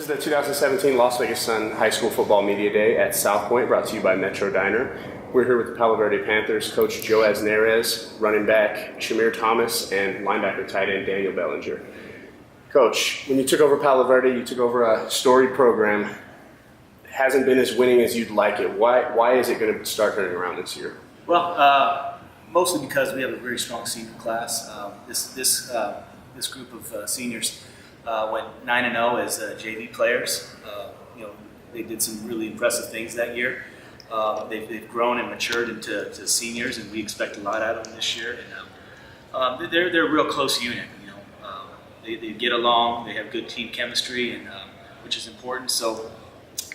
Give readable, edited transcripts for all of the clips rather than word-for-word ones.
This is the 2017 Las Vegas Sun High School Football Media Day at South Point, brought to you by Metro Diner. We're here with the Palo Verde Panthers coach Joe Asnerez, running back Shamir Thomas, and linebacker tight end Daniel Bellinger. Coach, when you took over Palo Verde, you took over a storied program. It hasn't been as winning as you'd like it. Why is it going to start turning around this year? Well, mostly because we have a very strong senior class. This group of seniors went 9-0 as JV players. They did some really impressive things that year. They've grown and matured into seniors, and we expect a lot out of them this year. And they're a real close unit. They get along. They have good team chemistry, and which is important. So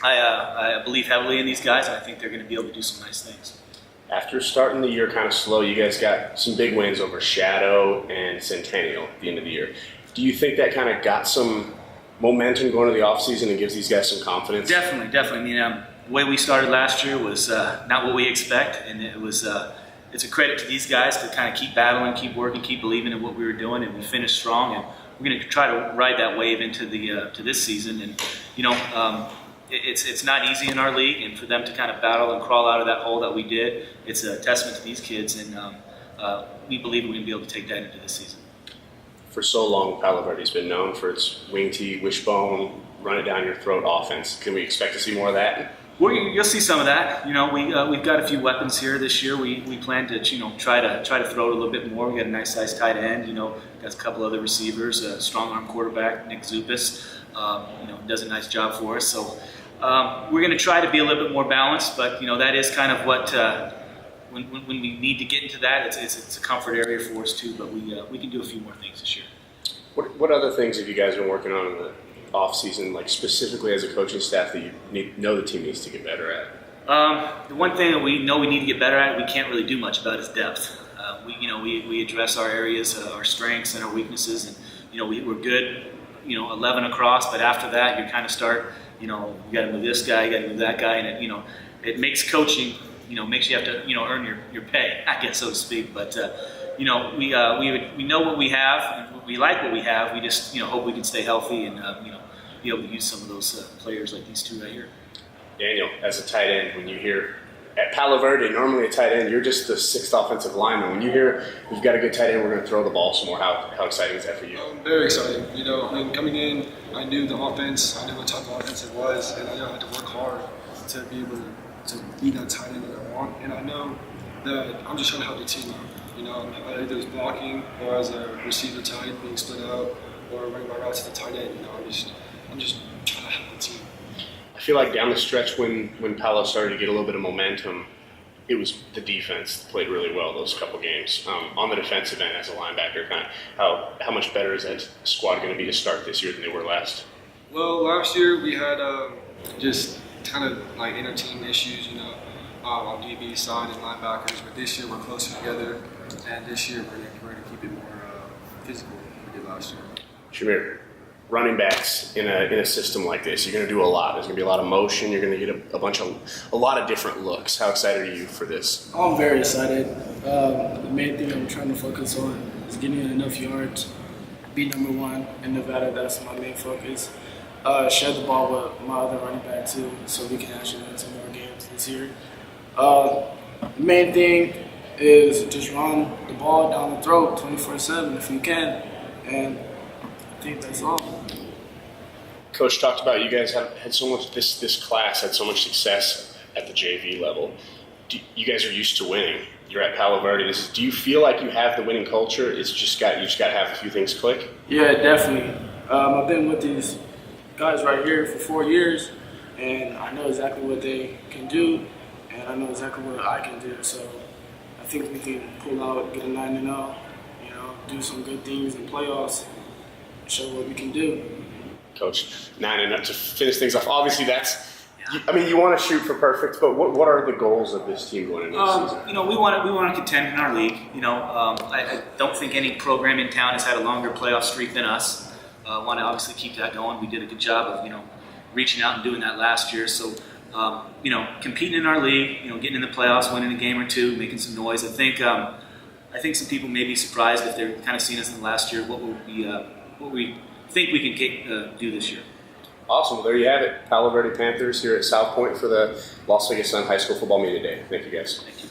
I believe heavily in these guys, and I think they're going to be able to do some nice things. After starting the year kind of slow, you guys got some big wins over Shadow and Centennial at the end of the year. Do you think that kind of got some momentum going to the offseason and gives these guys some confidence? Definitely. I mean, the way we started last year was not what we expect, and it's a credit to these guys to kind of keep battling, keep working, keep believing in what we were doing, and we finished strong. And we're going to try to ride that wave into to this season. And it's not easy in our league, and for them to kind of battle and crawl out of that hole that we did, it's a testament to these kids, and we believe we're going to be able to take that into this season. For so long, Palo Verde's been known for its wing tee, wishbone, run it down your throat offense. Can we expect to see more of that? Well, you'll see some of that. We've got a few weapons here this year. We plan to try to throw it a little bit more. We got a nice sized tight end. Got a couple other receivers, a strong arm quarterback, Nick Zupas. Does a nice job for us. So we're going to try to be a little bit more balanced. But that is kind of what when we need to get into that, it's a comfort area for us too. But we can do a few more things this year. What other things have you guys been working on in the off season, like specifically as a coaching staff, that you know the team needs to get better at? The one thing that we know we need to get better at, we can't really do much about, is depth. We address our areas, our strengths and our weaknesses, and we're good, 11 across. But after that, you kind of start, you got to move this guy, you got to move that guy, and it makes coaching, makes you have to earn your pay, I guess, so to speak. But we know what we have, and we like what we have. We just hope we can stay healthy and be able to use some of those players like these two right here. Daniel, as a tight end, when you hear at Palo Verde, normally a tight end, you're just the sixth offensive lineman. When you hear we've got a good tight end, we're going to throw the ball some more, how exciting is that for you? Very exciting. Coming in, I knew the offense, I knew what type of offense it was, and I knew I had to work hard to be able to be that tight end that I want. And I know that I'm just trying to help the team out. Either as blocking or as a receiver tight, being split out, or running my routes to the tight end. I'm just trying to help the team. I feel like down the stretch when Palo started to get a little bit of momentum, it was the defense that played really well those couple games. On the defensive end as a linebacker, kind of how much better is that squad going to be to start this year than they were last? Well, last year we had just kind of like inter-team issues, on DB side and linebackers. But this year we're closer together, and this year we're going to keep it more physical than we did last year. Shamir, running backs in a system like this, you're going to do a lot. There's going to be a lot of motion. You're going to get a lot of different looks. How excited are you for this? I'm very excited. The main thing I'm trying to focus on is getting enough yards, be number one in Nevada. That's my main focus. Share the ball with my other running back too, so we can actually win some more games this year. The main thing is just run the ball down the throat 24/7 if you can, and I think that's all. Coach talked about you guys had so much. This class had so much success at the JV level. You guys are used to winning. You're at Palo Verde. Do you feel like you have the winning culture? You just got to have a few things click. Yeah, definitely. I've been with these guys right here for 4 years, and I know exactly what they can do, and I know exactly what I can do. So I think we can pull out, get a 9-0, do some good things in playoffs, show what we can do. Coach, 9-0 to finish things off. Obviously, you want to shoot for perfect, but what are the goals of this team going into the season? We want to contend in our league. I don't think any program in town has had a longer playoff streak than us. Want to obviously keep that going. We did a good job of reaching out and doing that last year. So competing in our league, getting in the playoffs, winning a game or two, making some noise. I think some people may be surprised if they're kind of seeing us in the last year what we think we can do this year. Awesome. Well, there you have it. Palo Verde Panthers here at South Point for the Las Vegas Sun High School Football Media Day. Thank you, guys. Thank you.